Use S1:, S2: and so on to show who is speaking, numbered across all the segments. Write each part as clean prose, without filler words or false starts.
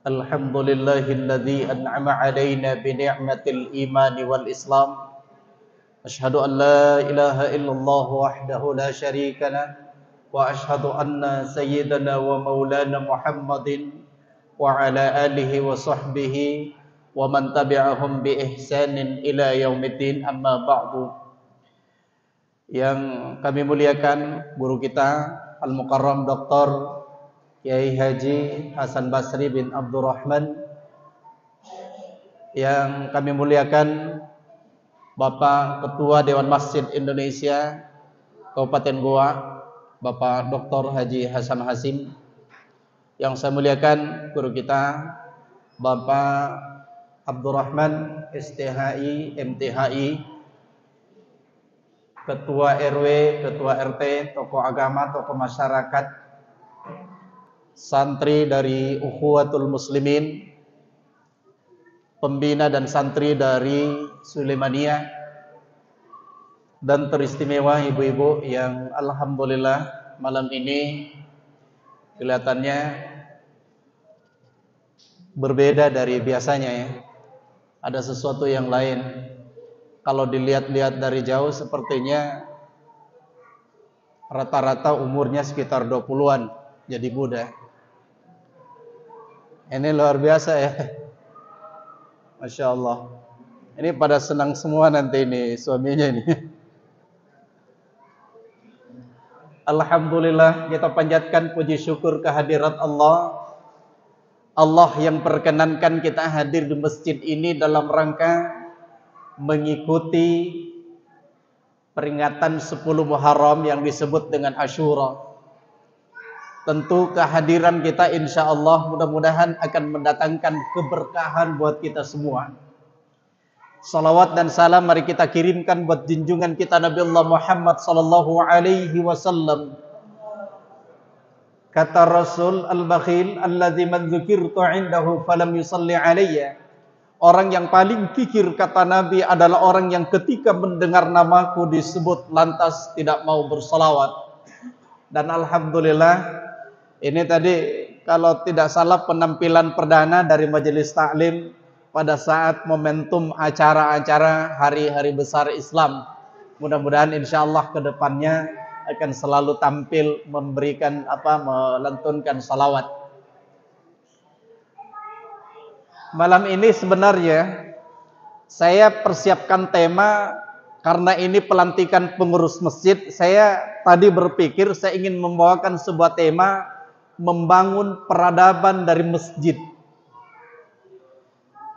S1: Alhamdulillahilladzi an'ama 'alaina bi ni'matil iman wal Islam. Asyhadu an la ilaha illallah wahdahu la syarika lah wa asyhadu anna sayyidana wa maulana Muhammadin wa ala alihi wa sahbihi wa man tabi'ahum bi ihsanin ila yaumiddin, amma ba'du. Yang kami muliakan guru kita Al-Mukarram Dr. Kiai Haji Hasan Basri bin Abdurrahman, yang kami muliakan Bapak Ketua Dewan Masjid Indonesia Kabupaten Goa, Bapak Dr. Haji Hasan Hasim, yang saya muliakan guru kita Bapak Abdurrahman STHI MTHI, Ketua RW, Ketua RT, tokoh agama, tokoh masyarakat, santri dari Ukhuwatul Muslimin, pembina dan santri dari Sulaimaniyah, dan teristimewa ibu-ibu yang alhamdulillah malam ini kelihatannya berbeda dari biasanya ya. Ada sesuatu yang lain. Kalau dilihat-lihat dari jauh sepertinya rata-rata umurnya sekitar 20-an, jadi muda. Ini luar biasa ya. Masya Allah. Ini pada senang semua nanti ini suaminya ini. Alhamdulillah, kita panjatkan puji syukur kehadirat Allah. Allah yang perkenankan kita hadir di masjid ini dalam rangka mengikuti peringatan 10 Muharram yang disebut dengan Asyura. Tentu kehadiran kita insya Allah mudah-mudahan akan mendatangkan keberkahan buat kita semua. Salawat dan salam mari kita kirimkan buat junjungan kita Nabi Allah Muhammad sallallahu alaihi wasallam. Kata Rasul, al-bakhil alladzi man dzukirtu indahu falam yusalli alayya. Orang yang paling kikir kata Nabi adalah orang yang ketika mendengar namaku disebut lantas tidak mau bersalawat. Dan alhamdulillah, ini tadi kalau tidak salah penampilan perdana dari majelis taklim pada saat momentum acara-acara hari-hari besar Islam. Mudah-mudahan insyaallah ke depannya akan selalu tampil memberikan melantunkan salawat. Malam ini sebenarnya saya persiapkan tema karena ini pelantikan pengurus masjid. Saya tadi berpikir saya ingin membawakan sebuah tema membangun peradaban dari masjid.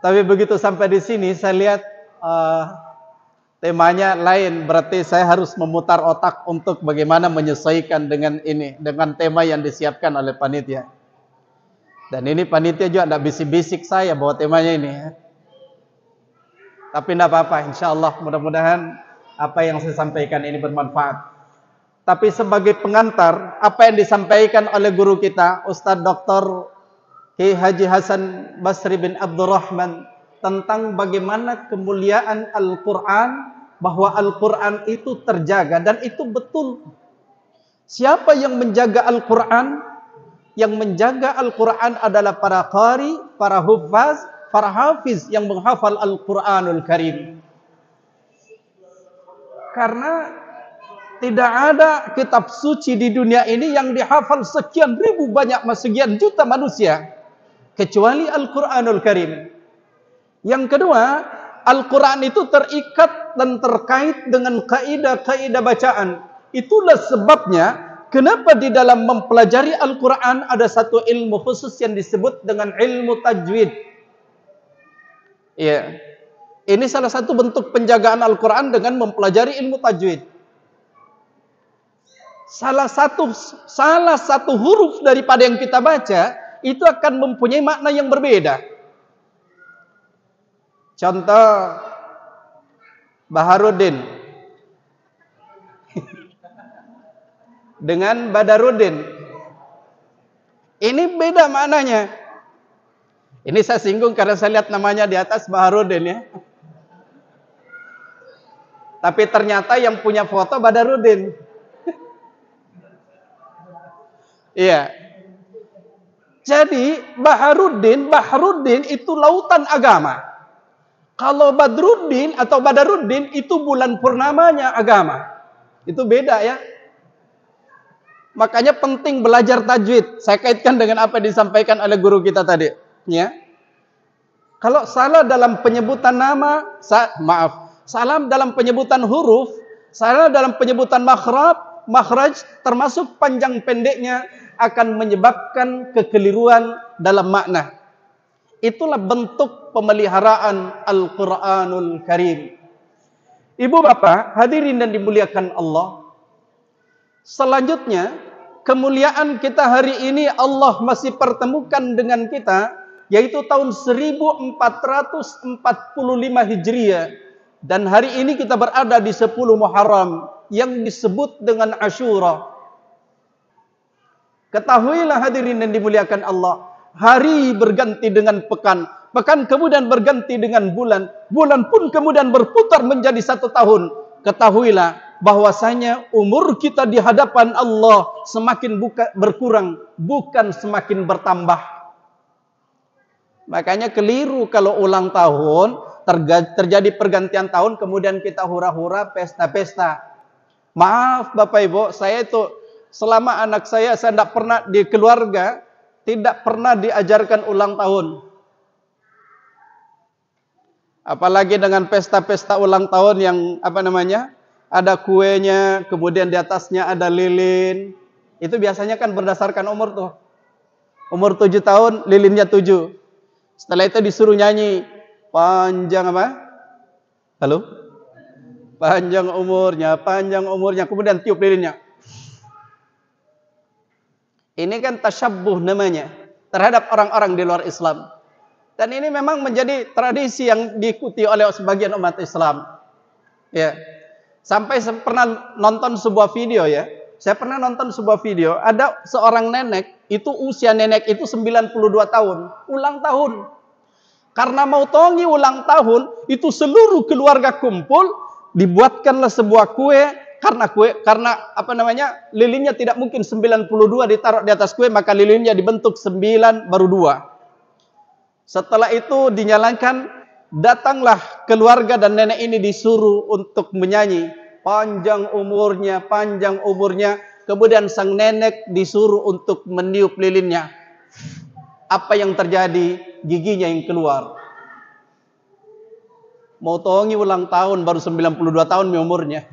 S1: Tapi begitu sampai di sini saya lihat temanya lain, berarti saya harus memutar otak untuk bagaimana menyesuaikan dengan ini, dengan tema yang disiapkan oleh panitia. Dan ini panitia juga tidak bisik-bisik saya bawa temanya ini. Tapi tidak apa-apa, insya Allah mudah-mudahan apa yang saya sampaikan ini bermanfaat. Tapi sebagai pengantar, apa yang disampaikan oleh guru kita, Ustadz Dr. Kiai Haji Hasan Basri bin Abdurrahman, tentang bagaimana kemuliaan Al-Quran, bahwa Al-Quran itu terjaga, dan itu betul. Siapa yang menjaga Al-Quran? Yang menjaga Al-Quran adalah para qari, para huffaz, para hafiz yang menghafal Al-Quranul Karim. Karena tidak ada kitab suci di dunia ini yang dihafal sekian ribu banyak, sekian juta manusia, kecuali Al-Quranul Karim. Yang kedua, Al-Quran itu terikat dan terkait dengan kaidah-kaidah bacaan. Itulah sebabnya kenapa di dalam mempelajari Al-Quran ada satu ilmu khusus yang disebut dengan ilmu tajwid. Ya, ini salah satu bentuk penjagaan Al-Quran dengan mempelajari ilmu tajwid. Salah satu huruf daripada yang kita baca itu akan mempunyai makna yang berbeda. Contoh Baharudin dengan Badarudin, ini beda maknanya. Ini saya singgung karena saya lihat namanya di atas Baharudin ya. Tapi ternyata yang punya foto Badarudin. Iya. Jadi Baharuddin itu lautan agama. Kalau Badruddin atau Badaruddin itu bulan purnamanya agama. Itu beda ya. Makanya penting belajar tajwid. Saya kaitkan dengan apa yang disampaikan oleh guru kita tadi. Ya. Kalau salah dalam penyebutan nama, salah dalam penyebutan huruf, salah dalam penyebutan makhraj, termasuk panjang pendeknya akan menyebabkan kekeliruan dalam makna. Itulah bentuk pemeliharaan Al-Quranul Karim. Ibu bapak, hadirin dan dimuliakan Allah. Selanjutnya, kemuliaan kita hari ini Allah masih pertemukan dengan kita, yaitu tahun 1445 Hijriah. Dan hari ini kita berada di 10 Muharram yang disebut dengan Ashura. Ketahuilah hadirin dan dimuliakan Allah, hari berganti dengan pekan, pekan kemudian berganti dengan bulan, bulan pun kemudian berputar menjadi 1 tahun. Ketahuilah bahwasanya umur kita di hadapan Allah semakin berkurang, bukan semakin bertambah. Makanya keliru kalau ulang tahun terjadi pergantian tahun kemudian kita hura-hura pesta-pesta. Maaf Bapak Ibu, saya itu selama anak saya tidak pernah di keluarga tidak pernah diajarkan ulang tahun. Apalagi dengan pesta-pesta ulang tahun yang ada kuenya, kemudian di atasnya ada lilin. Itu biasanya kan berdasarkan umur tuh. Umur 7 tahun, lilinnya 7. Setelah itu disuruh nyanyi panjang apa? Halo? Panjang umurnya, kemudian tiup lilinnya. Ini kan tasyabbuh namanya terhadap orang-orang di luar Islam. Dan ini memang menjadi tradisi yang diikuti oleh sebagian umat Islam. Ya. Sampai saya pernah nonton sebuah video ya. Saya pernah nonton sebuah video, ada seorang nenek, itu usia nenek itu 92 tahun, ulang tahun. Karena mau tongi ulang tahun, itu seluruh keluarga kumpul, dibuatkanlah sebuah kue, karena lilinnya tidak mungkin 92 ditaruh di atas kue, maka lilinnya dibentuk 9 baru 2. Setelah itu dinyalakan, datanglah keluarga dan nenek ini disuruh untuk menyanyi panjang umurnya. Kemudian sang nenek disuruh untuk meniup lilinnya. Apa yang terjadi? Giginya yang keluar. Mau tongi ulang tahun baru 92 tahun umurnya.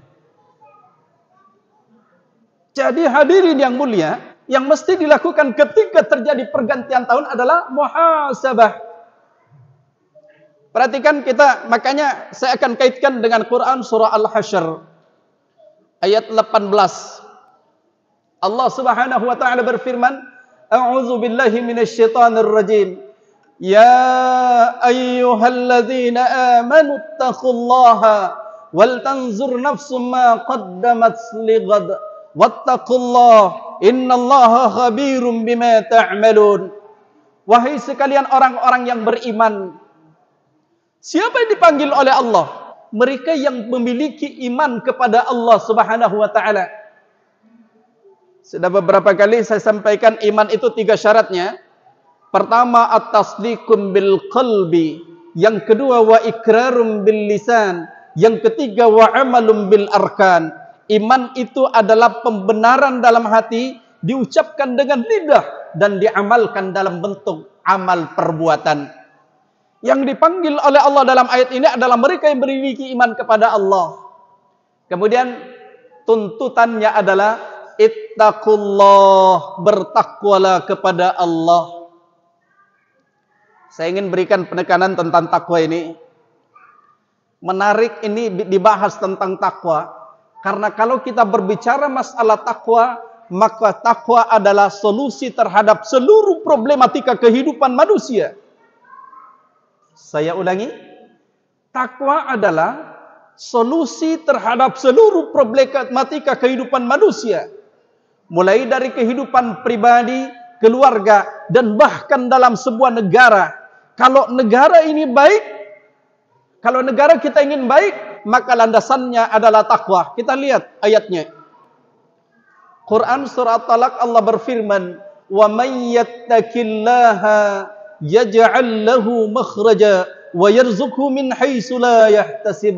S1: Jadi hadirin yang mulia, yang mesti dilakukan ketika terjadi pergantian tahun adalah muhasabah. Perhatikan kita, makanya saya akan kaitkan dengan Quran surah Al-Hasyr ayat 18. Allah Subhanahu wa taala berfirman, A'udzu billahi minasyaitonir rajim. Ya ayyuhalladzina amanu taqullaha wal tanzur nafsum ma qaddamat lighad wattaqullaha innallaha khabirum bima ta'malun. Wahai sekalian orang-orang yang beriman. Siapa yang dipanggil oleh Allah? Mereka yang memiliki iman kepada Allah Subhanahu wa taala. Sudah beberapa kali saya sampaikan iman itu 3 syaratnya. Pertama at-tasdiqum bil qalbi, yang kedua wa iqrarum bil lisan, yang ketiga wa amalum bil arkan. Iman itu adalah pembenaran dalam hati, diucapkan dengan lidah dan diamalkan dalam bentuk amal perbuatan. Yang dipanggil oleh Allah dalam ayat ini adalah mereka yang memiliki iman kepada Allah. Kemudian tuntutannya adalah ittaqullah, bertakwalah kepada Allah. Saya ingin berikan penekanan tentang takwa ini. Menarik ini dibahas tentang takwa, karena kalau kita berbicara masalah takwa, maka takwa adalah solusi terhadap seluruh problematika kehidupan manusia. Saya ulangi, takwa adalah solusi terhadap seluruh problematika kehidupan manusia. Mulai dari kehidupan pribadi, keluarga, dan bahkan dalam sebuah negara. Kalau negara ini baik, kalau negara kita ingin baik, maka landasannya adalah takwa. Kita lihat ayatnya. Quran surah Talaq Allah berfirman, wa may yattaqillaha yaj'al lahu makhraja wa yarzuqhu min haitsu la yahtasib.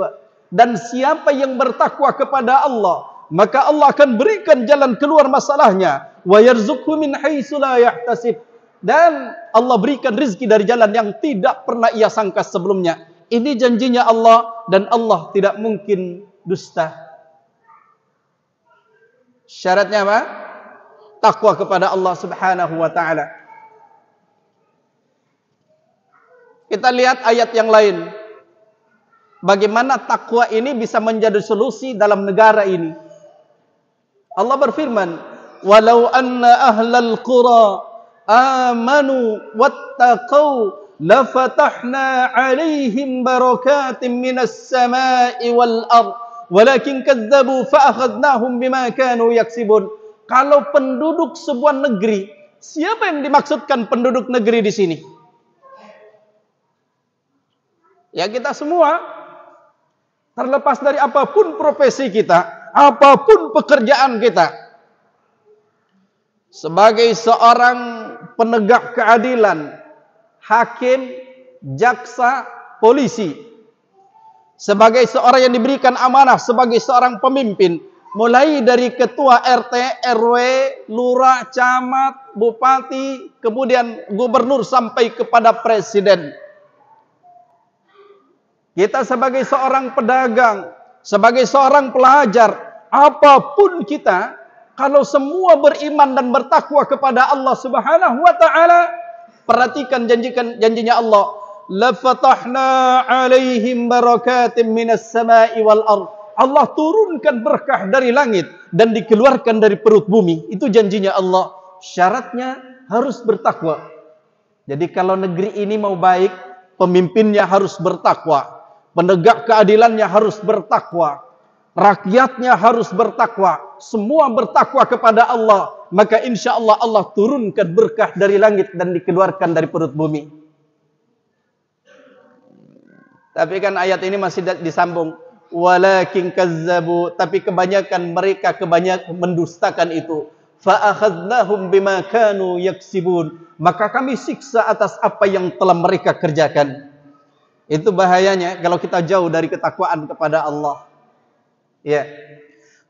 S1: Dan siapa yang bertakwa kepada Allah, maka Allah akan berikan jalan keluar masalahnya. Wa yarzuqhu min haitsu la yahtasib. Dan Allah berikan rezeki dari jalan yang tidak pernah ia sangka sebelumnya. Ini janjinya Allah, dan Allah tidak mungkin dusta. Syaratnya apa? Takwa kepada Allah Subhanahu wa taala. Kita lihat ayat yang lain. Bagaimana takwa ini bisa menjadi solusi dalam negara ini. Allah berfirman, "Walau anna ahlal qura amanu wattaqau lafatahna 'alaihim barakatin minas sama'i wal ard walakin kadzdzabu fa'akhadnahum bima kanu yaksibun." Kalau penduduk sebuah negeri, siapa yang dimaksudkan penduduk negeri di sini? Ya kita semua. Terlepas dari apapun profesi kita, apapun pekerjaan kita. Sebagai seorang penegak keadilan, hakim, jaksa, polisi. Sebagai seorang yang diberikan amanah sebagai seorang pemimpin, mulai dari ketua RT, RW, lurah, camat, bupati, kemudian gubernur sampai kepada presiden. Kita sebagai seorang pedagang, sebagai seorang pelajar, apapun kita, kalau semua beriman dan bertakwa kepada Allah Subhanahu wa taala, perhatikan janjinya Allah, la fatahna 'alaihim barakatin minas sama'i wal ard. Allah turunkan berkah dari langit dan dikeluarkan dari perut bumi. Itu janjinya Allah. Syaratnya harus bertakwa. Jadi kalau negeri ini mau baik, pemimpinnya harus bertakwa. Penegak keadilannya harus bertakwa. Rakyatnya harus bertakwa. Semua bertakwa kepada Allah. Maka insya Allah Allah turunkan berkah dari langit dan dikeluarkan dari perut bumi. Tapi kan ayat ini masih disambung. Walakin kazzabu. Tapi kebanyakan mereka mendustakan itu. Fa'akhadnahum bima kanu yaksibun. Maka kami siksa atas apa yang telah mereka kerjakan. Itu bahayanya kalau kita jauh dari ketakwaan kepada Allah. Ya.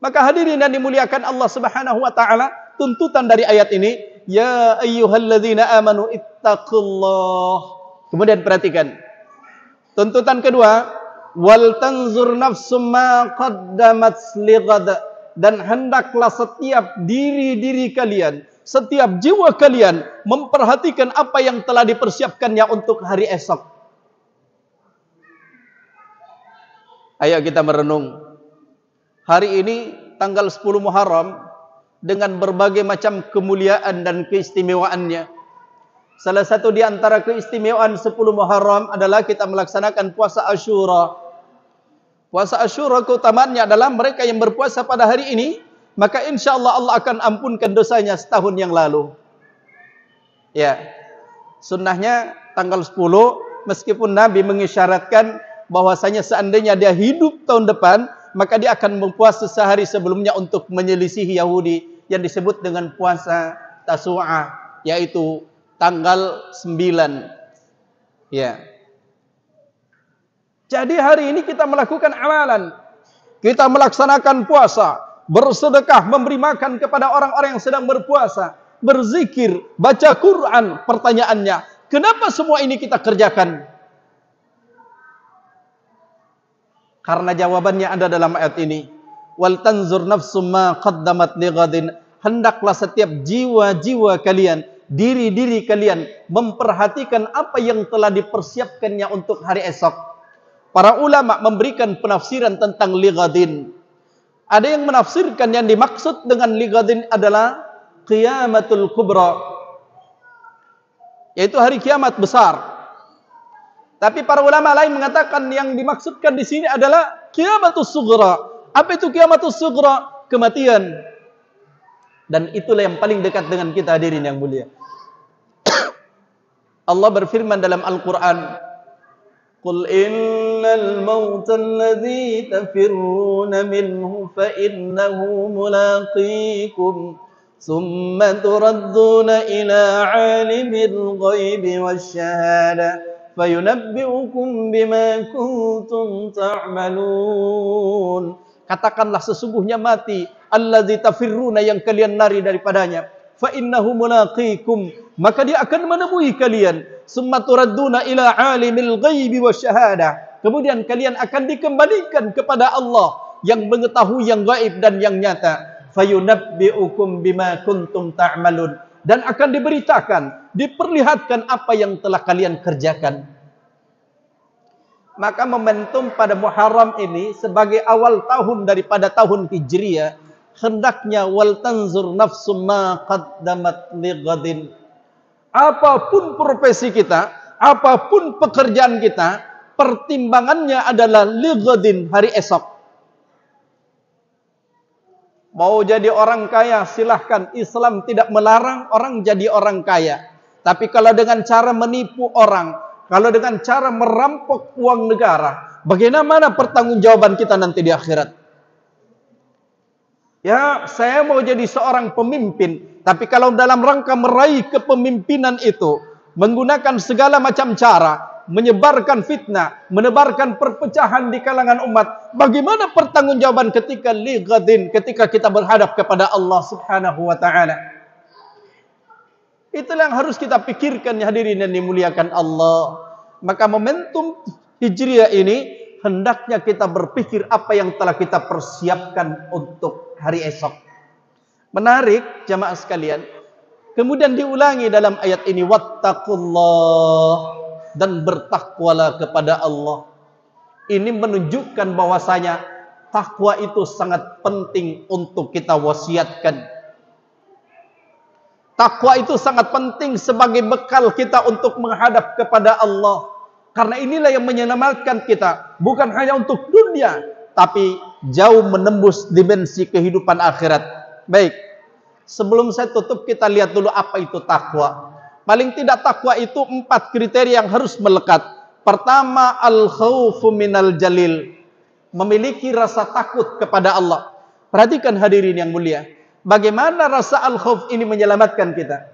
S1: Maka hadirin yang dimuliakan Allah Subhanahu wa taala, tuntutan dari ayat ini, ya ayyuhalladzina amanu ittaqullah. Kemudian perhatikan. Tuntutan kedua, wal tanzur nafsum ma qaddamat lighad. Dan hendaklah setiap diri kalian, setiap jiwa kalian memperhatikan apa yang telah dipersiapkannya untuk hari esok. Ayo kita merenung. Hari ini tanggal 10 Muharram dengan berbagai macam kemuliaan dan keistimewaannya. Salah satu di antara keistimewaan 10 Muharram adalah kita melaksanakan puasa Asyura. Puasa Asyura keutamaannya adalah mereka yang berpuasa pada hari ini, maka insya Allah Allah akan ampunkan dosanya setahun yang lalu. Ya. Sunnahnya tanggal 10, meskipun Nabi mengisyaratkan bahwasanya seandainya dia hidup tahun depan, maka dia akan berpuasa sehari sebelumnya untuk menyelisihi Yahudi yang disebut dengan puasa Tasu'ah, yaitu tanggal 9. Ya. Jadi hari ini kita melakukan amalan. Kita melaksanakan puasa, bersedekah, memberi makan kepada orang-orang yang sedang berpuasa, berzikir, baca Quran. Pertanyaannya, kenapa semua ini kita kerjakan? Karena jawabannya ada dalam ayat ini. Wal tanzur nafsum ma qaddamat lighadin. Hendaklah setiap jiwa-jiwa kalian, diri-diri kalian memperhatikan apa yang telah dipersiapkannya untuk hari esok. Para ulama memberikan penafsiran tentang lighadin. Ada yang menafsirkan yang dimaksud dengan lighadin adalah qiyamatul kubra, yaitu hari kiamat besar. Tapi para ulama lain mengatakan yang dimaksudkan di sini adalah qiyamatus sughra. Apa itu qiyamatus sughra? Kematian. Dan itulah yang paling dekat dengan kita hadirin yang mulia. Allah berfirman dalam Al-Quran, Qul innal mauta alladhi tafirruna minhu fa innahu mulaqikum Summa turadduna ila alimil ghaibi wasyahada fayunabbi'ukum bima kuntum ta'malun. Katakanlah sesungguhnya mati alladzi tafirruna yang kalian lari daripadanya. Fa innahu mulaqikum, maka dia akan menemui kalian. Summa turadduna ila alimil ghaibi wasyahada, kemudian kalian akan dikembalikan kepada Allah yang mengetahui yang gaib dan yang nyata. Fayunabbi'ukum bima kuntum ta'malun, dan akan diberitakan, diperlihatkan apa yang telah kalian kerjakan. Maka momentum pada Muharram ini sebagai awal tahun daripada tahun Hijriah, hendaknya wal tanzur nafsum ma qaddamat lighadin. Apapun profesi kita, apapun pekerjaan kita, pertimbangannya adalah lighadin, hari esok. Mau jadi orang kaya silahkan, Islam tidak melarang orang jadi orang kaya. Tapi kalau dengan cara menipu orang, kalau dengan cara merampok uang negara, bagaimana pertanggungjawaban kita nanti di akhirat? Ya, saya mau jadi seorang pemimpin, tapi kalau dalam rangka meraih kepemimpinan itu menggunakan segala macam cara, menyebarkan fitnah, menebarkan perpecahan di kalangan umat, bagaimana pertanggungjawaban ketika lighadin, ketika kita berhadap kepada Allah Subhanahu wa taala? Itulah yang harus kita pikirkan, hadirin yang dimuliakan Allah. Maka momentum Hijriah ini hendaknya kita berpikir apa yang telah kita persiapkan untuk hari esok. Menarik jamaah sekalian. Kemudian diulangi dalam ayat ini, wattaqullah, dan bertakwalah kepada Allah. Ini menunjukkan bahwasanya takwa itu sangat penting untuk kita wasiatkan. Takwa itu sangat penting sebagai bekal kita untuk menghadap kepada Allah. Karena inilah yang menyelamatkan kita, bukan hanya untuk dunia, tapi jauh menembus dimensi kehidupan akhirat. Baik, sebelum saya tutup, kita lihat dulu apa itu takwa. Paling tidak takwa itu 4 kriteria yang harus melekat. Pertama, al-khawfu minal jalil, memiliki rasa takut kepada Allah. Perhatikan hadirin yang mulia, bagaimana rasa al-khawf ini menyelamatkan kita.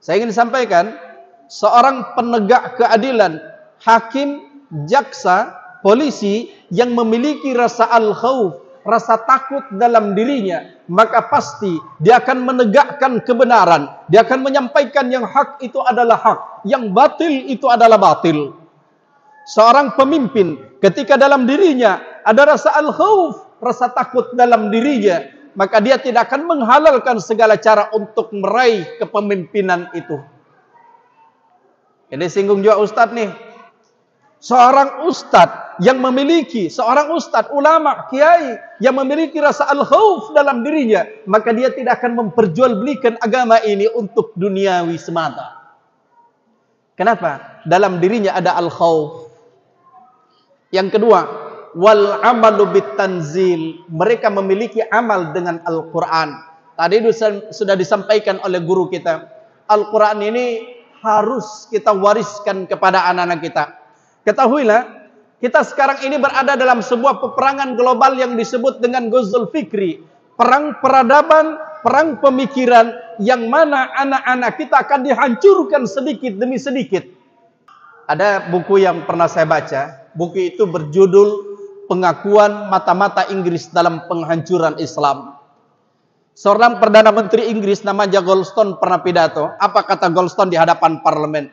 S1: Saya ingin sampaikan, seorang penegak keadilan, hakim, jaksa, polisi yang memiliki rasa al-khawf, rasa takut dalam dirinya, maka pasti dia akan menegakkan kebenaran, dia akan menyampaikan yang hak itu adalah hak, yang batil itu adalah batil. Seorang pemimpin ketika dalam dirinya ada rasa al-khawf, rasa takut dalam dirinya, maka dia tidak akan menghalalkan segala cara untuk meraih kepemimpinan itu. Ini singgung juga Ustadz nih. Seorang ustadz yang memiliki, seorang ustadz, ulama, kiai yang memiliki rasa al-khawf dalam dirinya, maka dia tidak akan memperjualbelikan agama ini untuk duniawi semata. Kenapa? Dalam dirinya ada al-khawf. Yang kedua, wal amalu bitanzil, mereka memiliki amal dengan Al-Quran. Tadi sudah disampaikan oleh guru kita, Al-Quran ini harus kita wariskan kepada anak-anak kita. Ketahuilah, kita sekarang ini berada dalam sebuah peperangan global yang disebut dengan Ghazwul Fikri. Perang peradaban, perang pemikiran, yang mana anak-anak kita akan dihancurkan sedikit demi sedikit. Ada buku yang pernah saya baca, buku itu berjudul Pengakuan Mata-Mata Inggris dalam Penghancuran Islam. Seorang Perdana Menteri Inggris namanya Goldstone pernah pidato. Apa kata Goldstone di hadapan parlemen?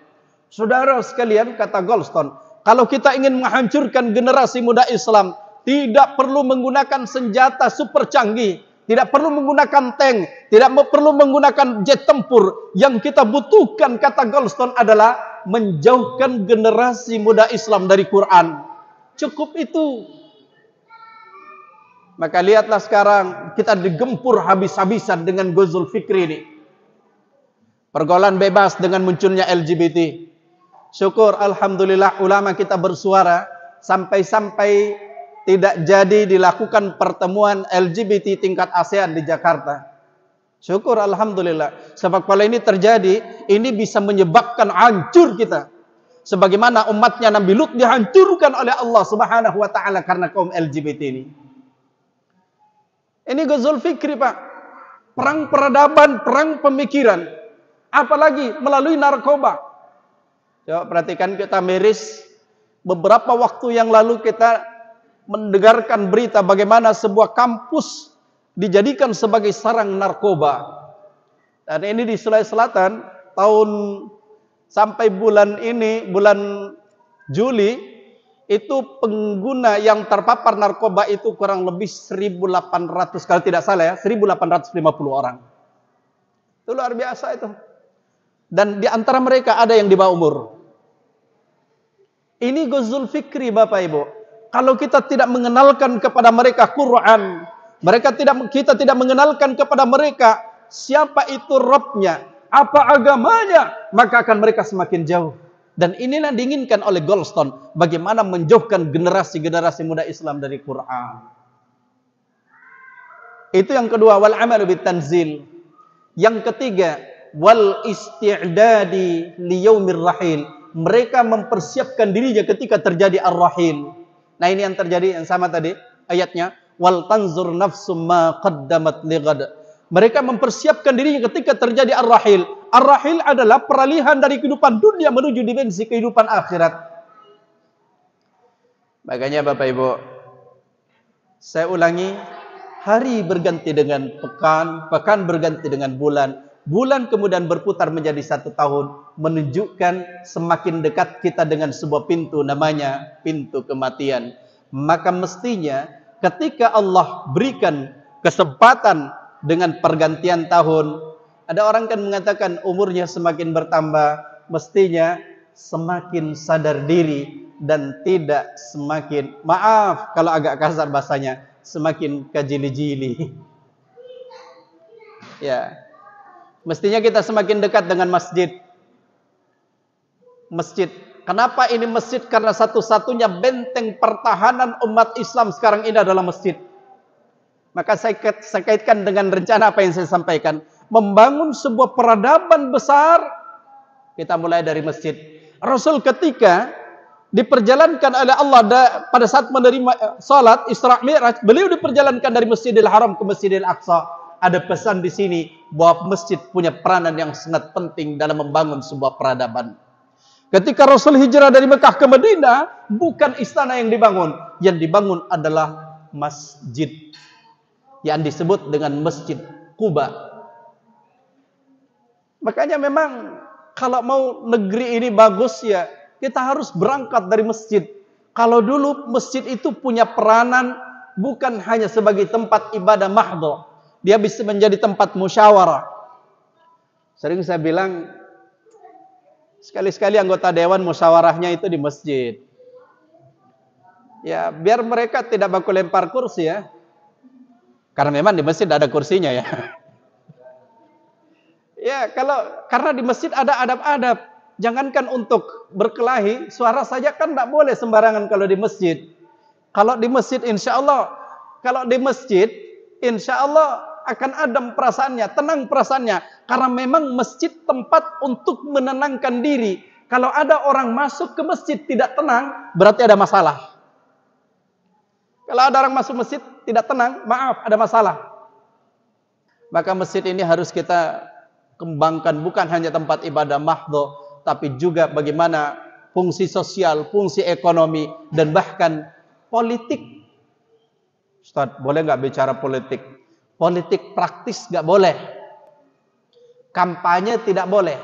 S1: Saudara sekalian, kata Goldstone, kalau kita ingin menghancurkan generasi muda Islam, tidak perlu menggunakan senjata super canggih, tidak perlu menggunakan tank, tidak perlu menggunakan jet tempur. Yang kita butuhkan, kata Goldstone, adalah menjauhkan generasi muda Islam dari Quran. Cukup itu. Maka lihatlah sekarang kita digempur habis-habisan dengan Ghazwul Fikri ini. Pergaulan bebas dengan munculnya LGBT. Syukur alhamdulillah ulama kita bersuara sampai-sampai tidak jadi dilakukan pertemuan LGBT tingkat ASEAN di Jakarta. Syukur alhamdulillah. Sebab kalau ini terjadi, ini bisa menyebabkan hancur kita. Sebagaimana umatnya Nabi Lut dihancurkan oleh Allah Subhanahu wa taala karena kaum LGBT ini. Ini Ghazwul Fikri, Pak. perang peradaban, perang pemikiran, apalagi melalui narkoba. Coba perhatikan, kita miris beberapa waktu yang lalu kita mendengarkan berita bagaimana sebuah kampus dijadikan sebagai sarang narkoba. Dan ini di Sulawesi Selatan tahun sampai bulan ini, bulan Juli, itu pengguna yang terpapar narkoba itu kurang lebih 1.800, kalau tidak salah ya, 1.850 orang. Itu luar biasa itu. Dan di antara mereka ada yang di bawah umur. Ini ghazul fikri Bapak Ibu. Kalau kita tidak mengenalkan kepada mereka Quran, kita tidak mengenalkan kepada mereka siapa itu Rabbnya, apa agamanya, maka akan mereka semakin jauh. Dan inilah diinginkan oleh Goldstone, bagaimana menjauhkan generasi-generasi muda Islam dari Quran. Itu yang kedua, wal amalu bitanzil. Yang ketiga, wal isti'dadi liyaumir rahil. Mereka mempersiapkan dirinya ketika terjadi ar-rahil. Nah, ini yang terjadi yang sama tadi ayatnya, wal tanzur nafsum ma qaddamat lighad. Mereka mempersiapkan dirinya ketika terjadi ar-rahil. Ar-rahil adalah peralihan dari kehidupan dunia menuju dimensi kehidupan akhirat. Makanya Bapak Ibu, saya ulangi, hari berganti dengan pekan, pekan berganti dengan bulan, bulan kemudian berputar menjadi 1 tahun, menunjukkan semakin dekat kita dengan sebuah pintu, namanya pintu kematian. Maka mestinya ketika Allah berikan kesempatan dengan pergantian tahun, ada orang kan mengatakan umurnya semakin bertambah, mestinya semakin sadar diri dan tidak semakin, maaf kalau agak kasar bahasanya, semakin kajili-jili. Ya, mestinya kita semakin dekat dengan masjid. Masjid. Kenapa ini masjid? Karena satu-satunya benteng pertahanan umat Islam sekarang ini adalah masjid. Maka saya kaitkan dengan rencana apa yang saya sampaikan. Membangun sebuah peradaban besar, kita mulai dari masjid. Rasul ketika diperjalankan oleh Allah pada saat menerima salat Isra Mi'raj, beliau diperjalankan dari Masjidil Haram ke Masjidil Aqsa. Ada pesan di sini bahwa masjid punya peranan yang sangat penting dalam membangun sebuah peradaban. Ketika Rasul hijrah dari Mekah ke Madinah, bukan istana yang dibangun adalah masjid yang disebut dengan Masjid Quba. Makanya memang kalau mau negeri ini bagus ya, kita harus berangkat dari masjid. Kalau dulu masjid itu punya peranan bukan hanya sebagai tempat ibadah mahdho, dia bisa menjadi tempat musyawarah. Sering saya bilang, sekali-sekali anggota dewan musyawarahnya itu di masjid. Ya, biar mereka tidak baku lempar kursi ya. Karena memang di masjid ada kursinya ya. Ya, karena di masjid ada adab-adab. Jangankan untuk berkelahi, suara saja kan tidak boleh sembarangan kalau di masjid. Kalau di masjid insya Allah akan adem perasaannya, tenang perasaannya. Karena memang masjid tempat untuk menenangkan diri. Kalau ada orang masuk ke masjid tidak tenang, berarti ada masalah. Kalau ada orang masuk masjid tidak tenang, maaf, ada masalah. Maka masjid ini harus kita kembangkan, bukan hanya tempat ibadah mahdho, tapi juga bagaimana fungsi sosial, fungsi ekonomi, dan bahkan politik. Ustaz, boleh nggak bicara politik? Politik praktis nggak boleh. Kampanye tidak boleh.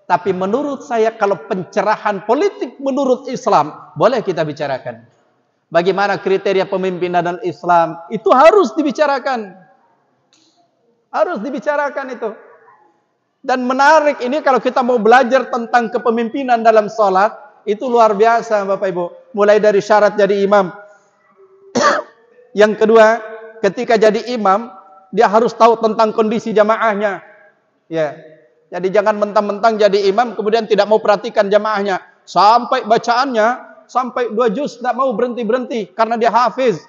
S1: Tapi menurut saya kalau pencerahan politik menurut Islam, boleh kita bicarakan. Bagaimana kriteria pemimpinan Islam, itu harus dibicarakan. Harus dibicarakan itu. Dan menarik ini kalau kita mau belajar tentang kepemimpinan dalam sholat, itu luar biasa Bapak Ibu. Mulai dari syarat jadi imam. Yang kedua, ketika jadi imam, dia harus tahu tentang kondisi jamaahnya. Ya. Jadi jangan mentang-mentang jadi imam, kemudian tidak mau perhatikan jamaahnya. Sampai bacaannya, sampai 2 juz, tidak mau berhenti-berhenti, karena dia hafiz.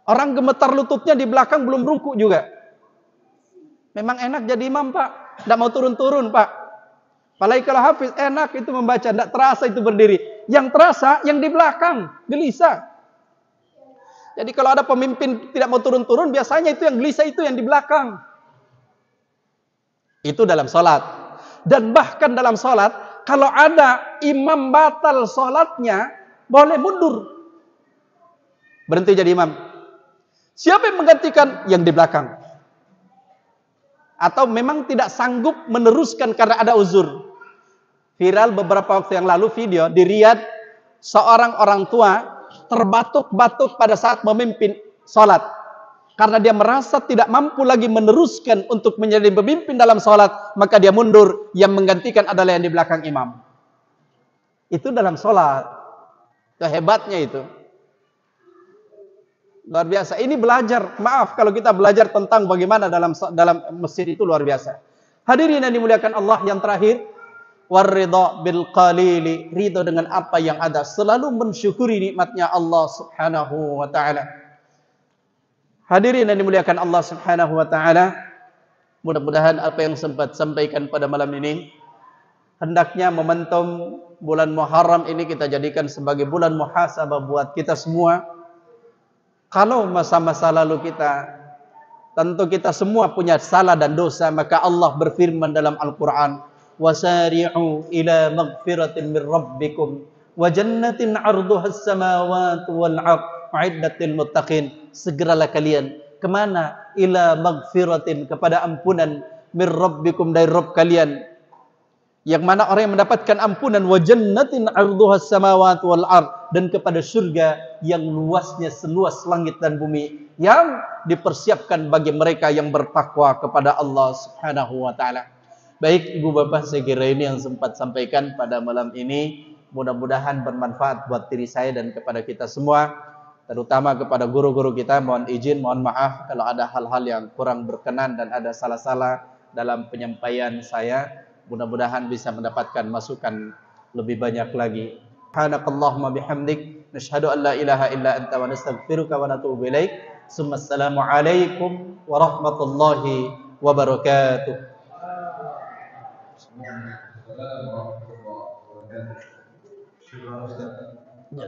S1: Orang gemetar lututnya di belakang belum ruku juga. Memang enak jadi imam Pak. Tidak mau turun-turun Pak. Apalagi kalau hafiz, enak itu membaca. Tidak terasa itu berdiri. Yang terasa yang di belakang, gelisah. Jadi kalau ada pemimpin tidak mau turun-turun, biasanya itu yang gelisah itu yang di belakang. Itu dalam sholat. Dan bahkan dalam sholat, kalau ada imam batal sholatnya, boleh mundur. Berhenti jadi imam. Siapa yang menggantikan? Yang di belakang. Atau memang tidak sanggup meneruskan karena ada uzur. Viral beberapa waktu yang lalu video di Riyadh, seorang orang tua terbatuk-batuk pada saat memimpin sholat. Karena dia merasa tidak mampu lagi meneruskan untuk menjadi pemimpin dalam sholat, maka dia mundur. Yang menggantikan adalah yang di belakang imam. Itu dalam sholat. Itu hebatnya itu. Luar biasa. Ini belajar. Maaf kalau kita belajar tentang bagaimana dalam masjid itu luar biasa. Hadirin yang dimuliakan Allah, yang terakhir, warridha bil qalili, ridho dengan apa yang ada, selalu mensyukuri nikmatnya Allah Subhanahu wa taala. Hadirin yang dimuliakan Allah Subhanahu wa taala, mudah-mudahan apa yang sempat sampaikan pada malam ini, hendaknya momentum bulan Muharram ini kita jadikan sebagai bulan muhasabah buat kita semua. Kalau masa-masa lalu kita, tentu kita semua punya salah dan dosa, maka Allah berfirman dalam Al-Quran, wasari'u ila maghfiratin min rabbikum wa jannatin 'arduha as-samawati wal 'ard u'iddatil muttaqin. Segeralah kalian kemana? Ila maghfiratin, kepada ampunan, min rabbikum, dari Rabb kalian, yang mana orang yang mendapatkan ampunan, wa jannatin 'arduha as-samawati wal 'ard, dan kepada surga yang luasnya seluas langit dan bumi, yang dipersiapkan bagi mereka yang bertakwa kepada Allah Subhanahu wa taala. Baik Ibu Bapak, saya kira ini yang sempat sampaikan pada malam ini. Mudah-mudahan bermanfaat buat diri saya dan kepada kita semua, terutama kepada guru-guru kita. Mohon izin, mohon maaf kalau ada hal-hal yang kurang berkenan dan ada salah-salah dalam penyampaian saya. Mudah-mudahan bisa mendapatkan masukan lebih banyak lagi. Subhanakallahumma bihamdik, nashhadu an la ilaha illa anta wa nastaghfiruka wa natubu ilaik. Assalamu alaikum warahmatullahi wabarakatuh. Ya,